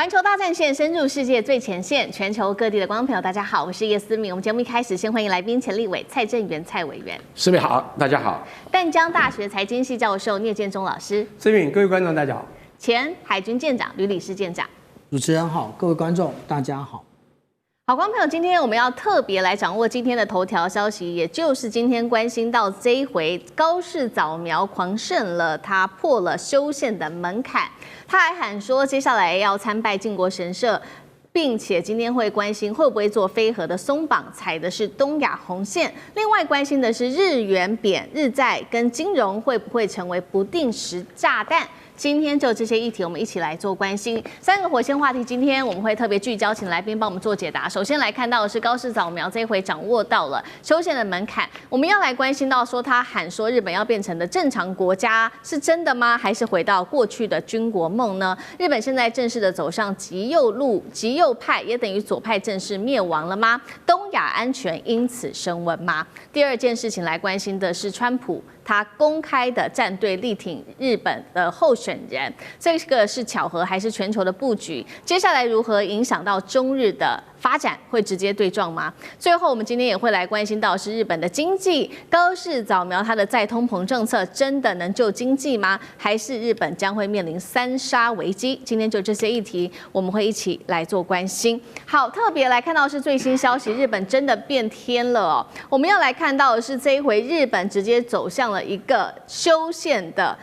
环球大战线深入世界最前线，全球各地的观众朋友，大家好，我是叶思敏。我们节目一开始先欢迎来宾前立委蔡正元蔡委员。思敏好，大家好。淡江大学财经系教授聂建中老师。思敏，各位观众大家好。前海军舰长吕礼士舰长。主持人好，各位观众大家好。好，观众朋友，今天我们要特别来掌握今天的头条消息，也就是今天关心到这一回高市早苗狂胜了，他破了修宪的门槛，他还喊说接下来要参拜靖国神社，并且今天会关心会不会做非核的松绑，踩的是东亚红线。另外关心的是日元贬、日债跟金融会不会成为不定时炸弹。今天就这些议题，我们一起来做关心。三个火线话题，今天我们会特别聚焦，请来宾帮我们做解答。首先来看到的是高市早苗这一回掌握到了修宪的门槛，我们要来关心到说他喊说日本要变成的正常国家是真的吗？还是回到过去的军国梦呢？日本现在正式的走上极右路，极右派也等于左派正式灭亡了吗？东亚安全因此升温吗？第二件事情来关心的是川普。他公开的站队力挺日本的候选人，这个是巧合还是全球的布局？接下来如何影响到中日的发展，会直接对撞吗？最后，我们今天也会来关心到是日本的经济，高市早苗他的再通膨政策真的能救经济吗？还是日本将会面临三杀危机？今天就这些议题，我们会一起来做关心。好，特别来看到是最新消息，日本真的变天了哦。我们要来看到的是这一回日本直接走向了一个修宪的。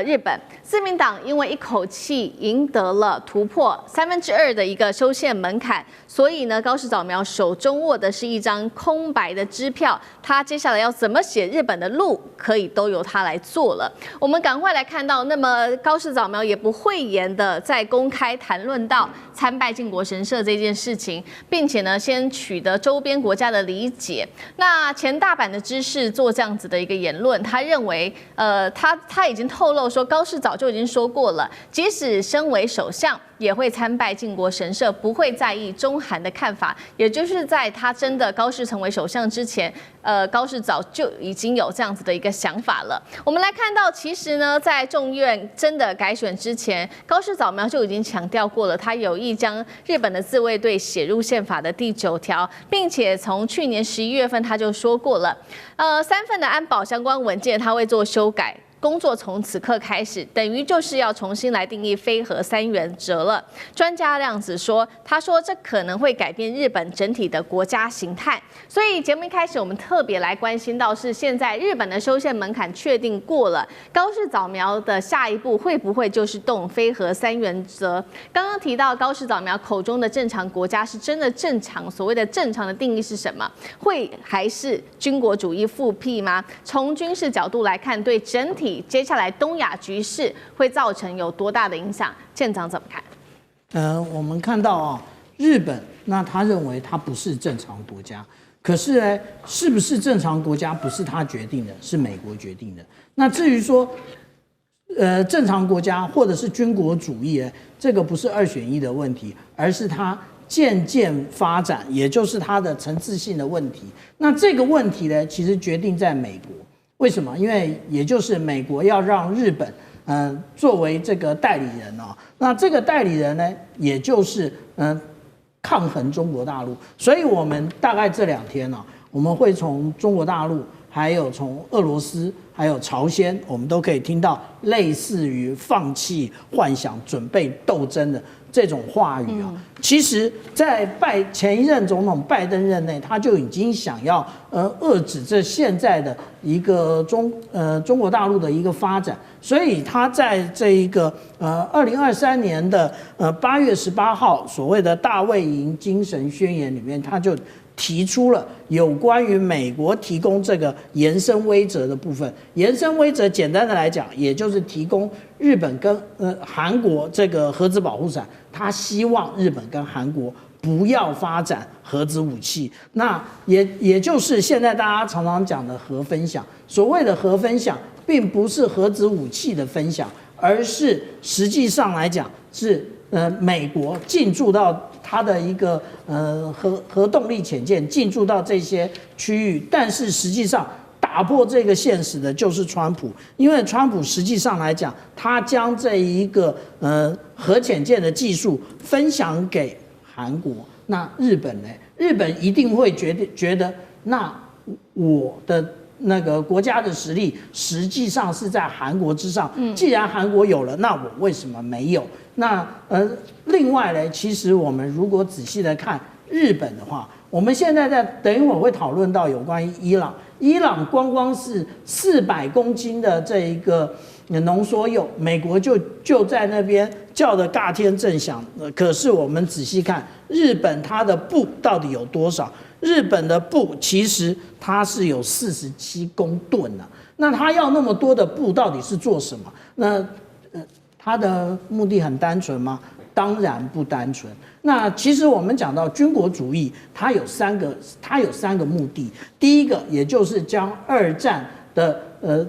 日本自民党因为一口气赢得了突破2/3的一个修宪门槛，所以呢，高市早苗手中握的是一张空白的支票，他接下来要怎么写日本的路，可以都由他来做了。我们赶快来看到，那么高市早苗也不讳言的在公开谈论到参拜靖国神社这件事情，并且呢，先取得周边国家的理解。那前大阪的知事做这样子的一个言论，他认为，他已经透露说，高市早就已经说过了，即使身为首相，也会参拜靖国神社，不会在意中韩的看法。也就是在他真的高市成为首相之前，高市早就已经有这样子的一个想法了。我们来看到，其实呢，在众院真的改选之前，高市早苗就已经强调过了，他有意将日本的自卫队写入宪法的第9条，并且从去年11月份他就说过了，3份的安保相关文件他会做修改。工作从此刻开始，等于就是要重新来定义非核3原则了。专家亮子说，他说这可能会改变日本整体的国家形态。所以节目一开始，我们特别来关心到是现在日本的修宪门槛确定过了，高市早苗的下一步会不会就是动非核3原则？刚刚提到高市早苗口中的正常国家是真的正常，所谓的正常的定义是什么？会还是军国主义复辟吗？从军事角度来看，对整体接下来东亚局势会造成有多大的影响？舰长怎么看？我们看到啊，日本那他认为他不是正常国家，可是呢，是不是正常国家不是他决定的，是美国决定的。那至于说，正常国家或者是军国主义呢，这个不是2选1的问题，而是它渐渐发展，也就是它的层次性的问题。那这个问题呢，其实决定在美国。为什么？因为也就是美国要让日本，作为这个代理人哦，那这个代理人呢，也就是抗衡中国大陆。所以我们大概这2天呢，我们会从中国大陆，还有从俄罗斯，还有朝鲜，我们都可以听到类似于放弃幻想、准备斗争的这种话语啊。其实，在前一任总统拜登任内，他就已经想要遏制这现在的一个中国大陆的一个发展，所以他在这一个2023年的8月18号所谓的大卫营精神宣言里面，他就提出了有关于美国提供这个延伸威慑的部分。延伸威慑简单的来讲，也就是提供日本跟韩国这个核子保护伞，他希望日本跟韩国不要发展核子武器。那也就是现在大家常常讲的核分享。所谓的核分享，并不是核子武器的分享，而是实际上来讲是美国进驻到它的一个核动力潜舰进驻到这些区域，但是实际上打打破这个现实的就是川普，因为川普实际上来讲，他将这一个核潜舰的技术分享给韩国，那日本呢？日本一定会觉得，那我的那个国家的实力实际上是在韩国之上。既然韩国有了，那我为什么没有？那另外呢，其实我们如果仔细的看日本的话，我们现在等一会儿会讨论到有关于伊朗。伊朗光是400公斤的这一个浓缩铀，美国就在那边叫得尬天正响。可是我们仔细看日本，它的布到底有多少？日本的布其实它是有47公吨啊。那它要那么多的布到底是做什么？那它的目的很单纯吗？当然不单纯。那其实我们讲到军国主义，它有三个目的。第一个，也就是将二战的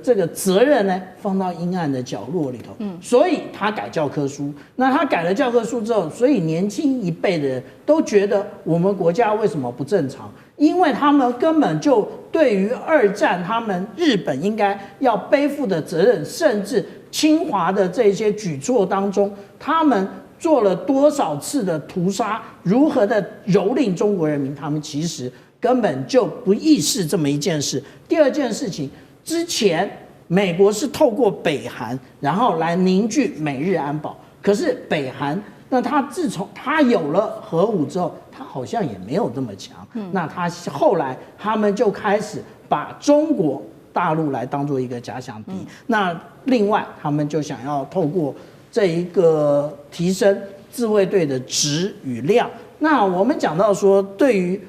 这个责任呢放到阴暗的角落里头。所以他改教科书。那他改了教科书之后，所以年轻一辈的人都觉得我们国家为什么不正常？因为他们根本就对于二战，他们日本应该要背负的责任，甚至侵华的这些举措当中，他们做了多少次的屠杀，如何的蹂躏中国人民，他们其实根本就不意识这么一件事。第二件事情，之前美国是透过北韩，然后来凝聚美日安保。可是北韩，那他自从他有了核武之后，他好像也没有这么强。那他后来他们就开始把中国大陆来当做一个假想敌。那另外他们就想要透过这一个提升自卫队的质与量。那我们讲到说，对于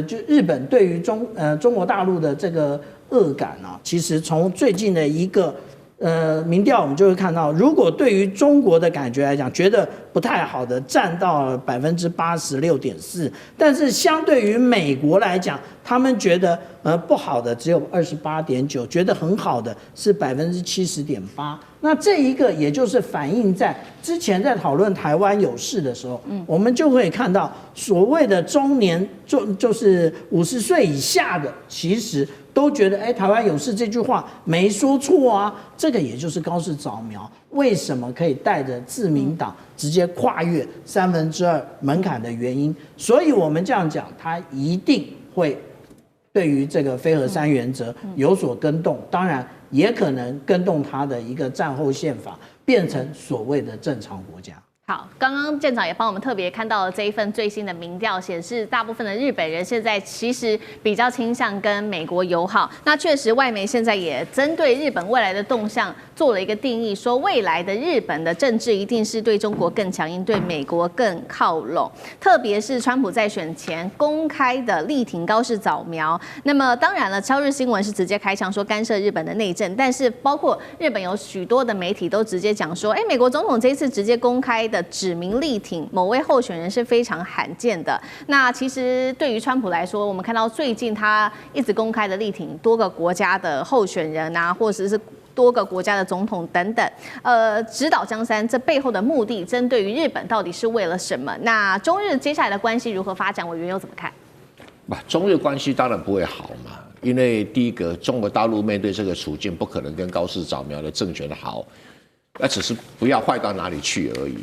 就日本对于中国大陆的这个恶感啊，其实从最近的一个民调，我们就会看到，如果对于中国的感觉来讲，觉得不太好的占到了86.4%，但是相对于美国来讲，他们觉得不好的只有28.9%，觉得很好的是70.8%。那这一个也就是反映在之前在讨论台湾有事的时候，我们就会看到所谓的中年就是50岁以下的，其实都觉得台湾有事这句话没说错啊。这个也就是高市早苗为什么可以带着自民党直接跨越2/3门槛的原因。所以我们这样讲，他一定会对于这个非核三原则有所更动，当然也可能更动他的一个战后宪法，变成所谓的正常国家。好，刚刚舰长也帮我们特别看到了这一份最新的民调，显示大部分的日本人现在其实比较倾向跟美国友好。那确实，外媒现在也针对日本未来的动向做了一个定义，说未来的日本的政治一定是对中国更强硬，对美国更靠拢。特别是川普在选前公开的力挺高市早苗。那么当然了，朝日新闻是直接开枪说干涉日本的内政，但是包括日本有许多的媒体都直接讲说，美国总统这一次直接公开的指名力挺某位候选人是非常罕见的。那其实对于川普来说，我们看到最近他一直公开的力挺多个国家的候选人啊，或者是多个国家的总统等等，指导江山，这背后的目的，针对于日本到底是为了什么？那中日接下来的关系如何发展？委员又怎么看？中日关系当然不会好嘛，因为第一个，中国大陆面对这个处境，不可能跟高市早苗的政权好，那只是不要坏到哪里去而已。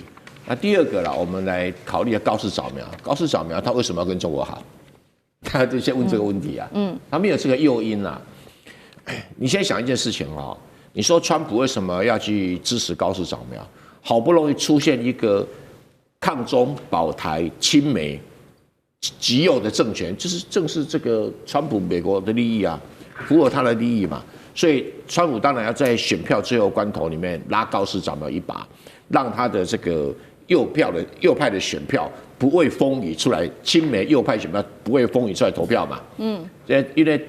那第二个啦，我们来考虑高市早苗。高市早苗他为什么要跟中国好？他就先问这个问题啊。他没有这个诱因啊。你先想一件事情啊，你说川普为什么要去支持高市早苗？好不容易出现一个抗中保台亲美极右的政权，正是这个川普美国的利益啊，符合他的利益嘛。所以川普当然要在选票最后关头里面拉高市早苗一把，让他的这个右派的选票不畏风雨出来，亲美右派选票不畏风雨出来投票嘛。因为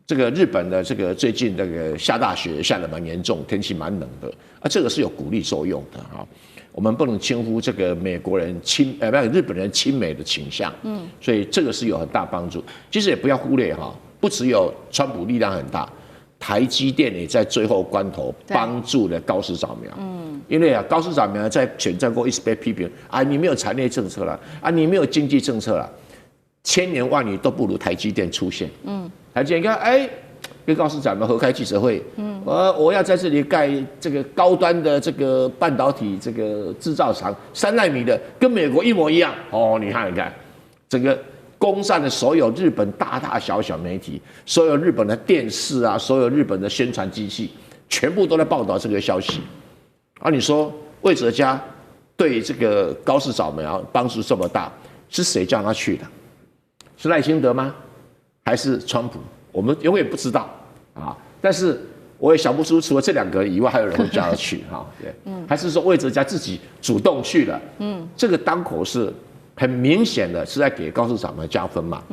这个日本的这个最近这个下大雪下得蛮严重，天气蛮冷的这个是有鼓励作用的啊。我们不能轻忽这个美国人日本人亲美的倾向，所以这个是有很大帮助。其实也不要忽略不只有川普力量很大，台积电也在最后关头帮助了高市早苗。因为高市早苗在选战过一直被批评你没有产业政策了你没有经济政策了。千年万里都不如台积电出现。台积电你看，跟高市长们合开记者会，我要在这里盖这个高端的这个半导体这个制造厂，3奈米的，跟美国一模一样。你看，整个攻占了所有日本大大小小媒体，所有日本的电视啊，所有日本的宣传机器，全部都在报道这个消息。你说魏哲家对这个高市早苗帮助这么大，是谁叫他去的？是赖清德吗？还是川普？我们永远不知道啊。但是我也想不出，除了这2个以外，还有人会叫他去哈。对，还是说魏哲家自己主动去了？这个当口是很明显的是在给高市早苗加分嘛。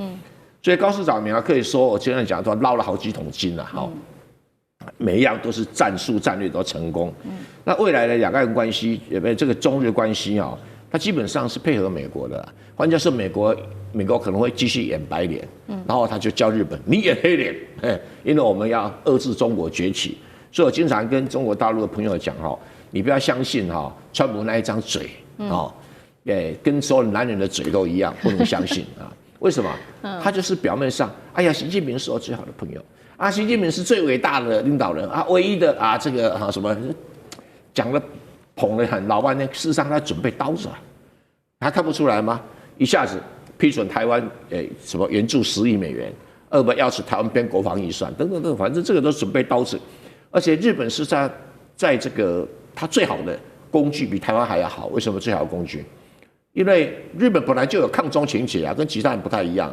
所以高市早苗可以说，我今天讲说捞了好几桶金了哈。每一样都是战术战略都成功。那未来的两岸关系，这个中日关系啊，它基本上是配合美国的啦。换句话说，美国可能会继续演白脸，然后他就叫日本你演黑脸，因为我们要遏制中国崛起。所以我经常跟中国大陆的朋友讲哈，你不要相信哈川普那一张嘴啊，跟所有男人的嘴都一样，不能相信啊。为什么？他就是表面上，哎呀，习近平是我最好的朋友。习近平是最伟大的领导人唯一的这个什么讲了捧了很老半天，事实上他准备刀子他看不出来吗？一下子批准台湾什么援助10亿美元，2要求台湾编国防预算等等等，反正这个都准备刀子。而且日本是在这个他最好的工具比台湾还要好，为什么最好的工具？因为日本本来就有抗中情节跟其他人不太一样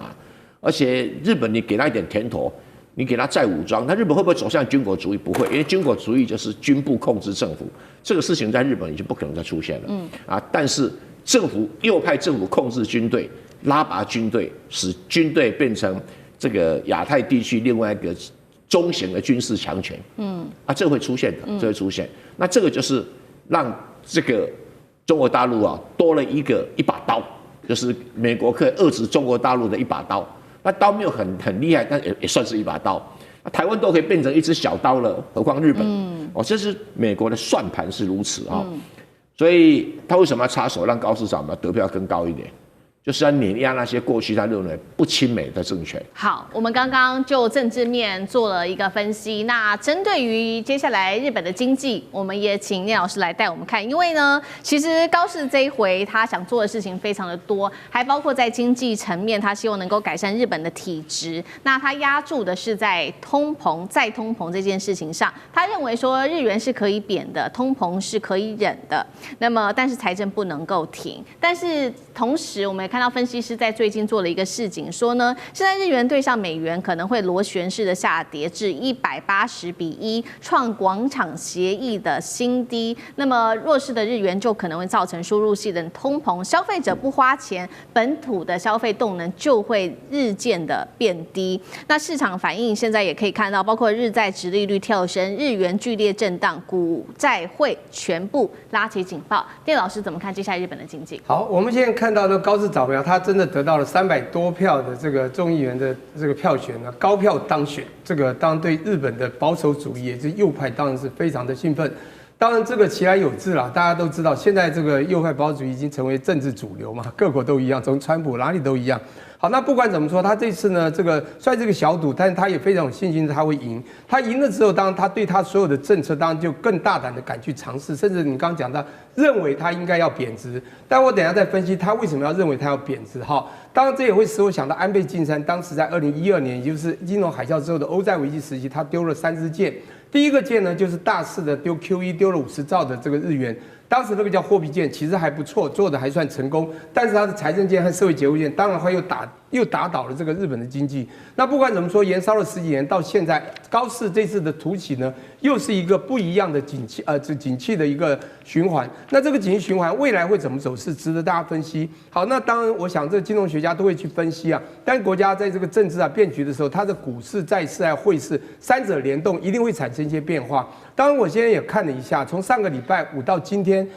而且日本你给他一点甜头。你给他再武装，那日本会不会走向军国主义？不会，因为军国主义就是军部控制政府，这个事情在日本已经不可能再出现了。但是右派政府控制军队，拉拔军队，使军队变成这个亚太地区另外一个中型的军事强权。这会出现的，这会出现。那这个就是让这个中国大陆多了一把刀，就是美国可以遏制中国大陆的一把刀。那刀没有很厉害，但也算是一把刀。台湾都可以变成一只小刀了，何况日本？这是美国的算盘是如此所以他为什么要插手让高市早苗得票更高一点？就是要碾压那些过去他认为不亲美的政权。好，我们刚刚就政治面做了一个分析。那针对于接下来日本的经济，我们也请聂老师来带我们看。因为呢，其实高市这一回他想做的事情非常的多，还包括在经济层面，他希望能够改善日本的体质。那他压住的是在再通膨这件事情上，他认为说日元是可以贬的，通膨是可以忍的。那么，但是财政不能够停。但是同时，我们看到分析师在最近做了一个示警，说呢，现在日元对上美元可能会螺旋式的下跌至180:1，创广场协议的新低。那么弱势的日元就可能会造成输入性的通膨，消费者不花钱，本土的消费动能就会日渐的变低。那市场反应现在也可以看到，包括日债殖利率跳升，日元剧烈震荡，股债汇全部拉起警报。聂老师怎么看接下来日本的经济？好，我们现在看到的高市早苗，他真的得到了300多票的这个众议员的这个票选呢，高票当选。这个当然对日本的保守主义也是右派，当然是非常的兴奋。当然这个其来有自啦，大家都知道，现在这个右派保守主义已经成为政治主流嘛，各国都一样，从川普哪里都一样。好，那不管怎么说，他这次呢，这个虽然这个小赌，但是他也非常有信心他会赢。他赢了之后，当然他对他所有的政策，当然就更大胆的敢去尝试，甚至你刚刚讲到，认为他应该要贬值。但我等一下再分析他为什么要认为他要贬值。哈，当然这也会使我想到安倍晋三当时在2012年，也就是金融海啸之后的欧债危机时期，他丢了3支箭。第一个箭呢，就是大肆的丢 QE， 丢了50兆的这个日元。当时那个叫货币剑，其实还不错，做的还算成功。但是它的财政剑和社会结构剑，当然会又打倒了这个日本的经济。那不管怎么说，延烧了10几年，到现在高市这次的突起呢，又是一个不一样的景气的一个循环。那这个景气循环未来会怎么走，是值得大家分析。好，那当然我想这个金融学家都会去分析啊。但国家在这个政治变局的时候，它的股市、债市汇市三者联动，一定会产生一些变化。当然我现在也看了一下，从上个礼拜5到今天，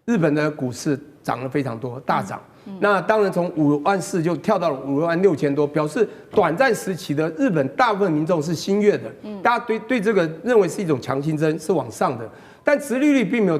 日本的股市涨了非常多，大涨。那当然从5.4万就跳到了5.6万多，表示短暂时期的日本大部分民众是心悦的，大家对这个认为是一种强心针，是往上的。但殖利率并没有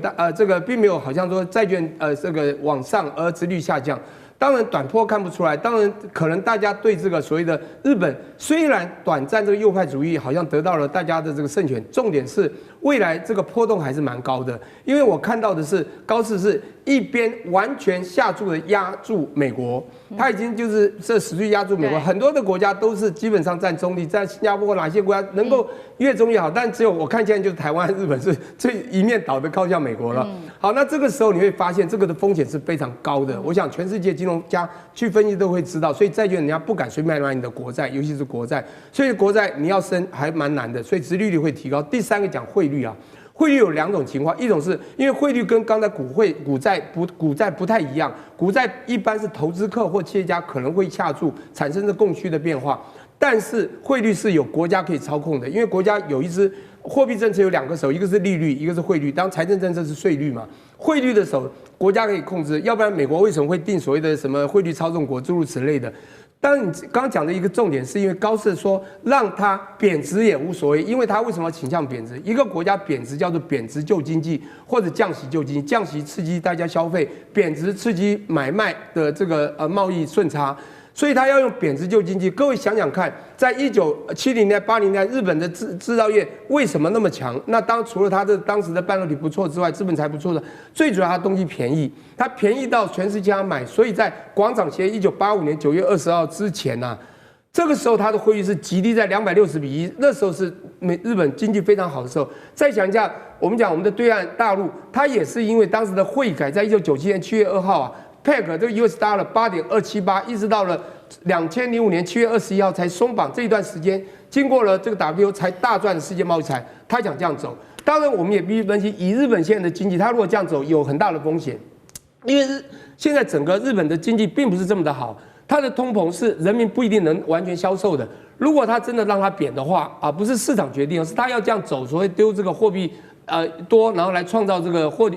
并没有好像说债券这个往上而殖利率下降。当然短波看不出来，当然可能大家对这个所谓的日本虽然短暂这个右派主义好像得到了大家的这个胜权，重点是未来这个波动还是蛮高的。因为我看到的是高市是一边完全下注的压住美国，他已经就是这使劲压住美国，很多的国家都是基本上站中立，在新加坡哪些国家能够越中越好，但只有我看现在就是台湾、日本是最一面倒的靠向美国了。好，那这个时候你会发现这个的风险是非常高的。我想全世界金融家去分析都会知道，所以债券人家不敢随便买你的国债，尤其是国债，所以国债你要升还蛮难的，所以殖利率会提高。第三个讲汇率啊。汇率有2种情况，一种是因为汇率跟刚才股债不太一样，股债一般是投资客或企业家可能会下注，产生的供需的变化，但是汇率是有国家可以操控的，因为国家有一支货币政策有2个手，一个是利率，一个是汇率，当财政政策是税率嘛，汇率的手国家可以控制，要不然美国为什么会定所谓的什么汇率操纵国诸如此类的。当然，你刚刚讲的一个重点，是因为高市说让它贬值也无所谓，因为它为什么要倾向贬值？一个国家贬值叫做贬值救经济，或者降息救经济，降息刺激大家消费，贬值刺激买卖的这个贸易顺差。所以他要用贬值救经济。各位想想看，在1970年代、80年代，日本的制造业为什么那么强？那除了它的当时的半导体不错之外，资本才不错的，最主要它东西便宜，它便宜到全世界要买。所以在广场协议1985年9月20号之前啊，这个时候它的汇率是极低在260比1，那时候是日本经济非常好的时候。再想一下，我们讲我们的对岸大陆，它也是因为当时的汇改在1997年7月2号啊。PEG 这个 US dollar 8.278，一直到了2005年7月21号才松绑，这一段时间经过了这个 WTO 才大赚世界贸易财。他想这样走，当然我们也必须分析，以日本现在的经济，他如果这样走有很大的风险，因为现在整个日本的经济并不是这么的好，它的通膨是人民不一定能完全销售的。如果他真的让它贬的话啊，不是市场决定，是他要这样走，所谓丢这个货币多，然后来创造这个汇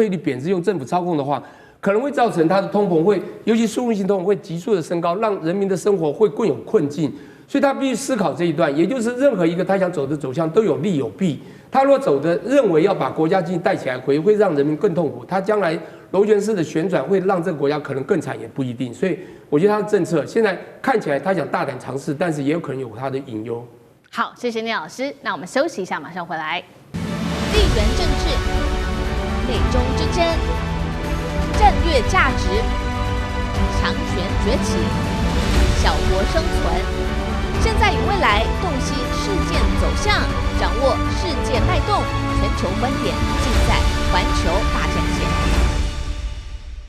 率贬值，用政府操控的话。可能会造成它的通膨会，尤其输入性通膨会急速的升高，让人民的生活会更有困境，所以他必须思考这一段，也就是任何一个他想走的走向都有利有弊。他如果走的认为要把国家经济带起来，会让人民更痛苦，他将来螺旋式的旋转会让这个国家可能更惨，也不一定。所以我觉得他的政策现在看起来他想大胆尝试，但是也有可能有他的隐忧。好，谢谢聂老师，那我们休息一下，马上回来。地缘政治，美中之争。战略价值，强权崛起，小国生存，现在与未来洞悉事件走向，掌握世界脉动，全球观点尽在环球大战线。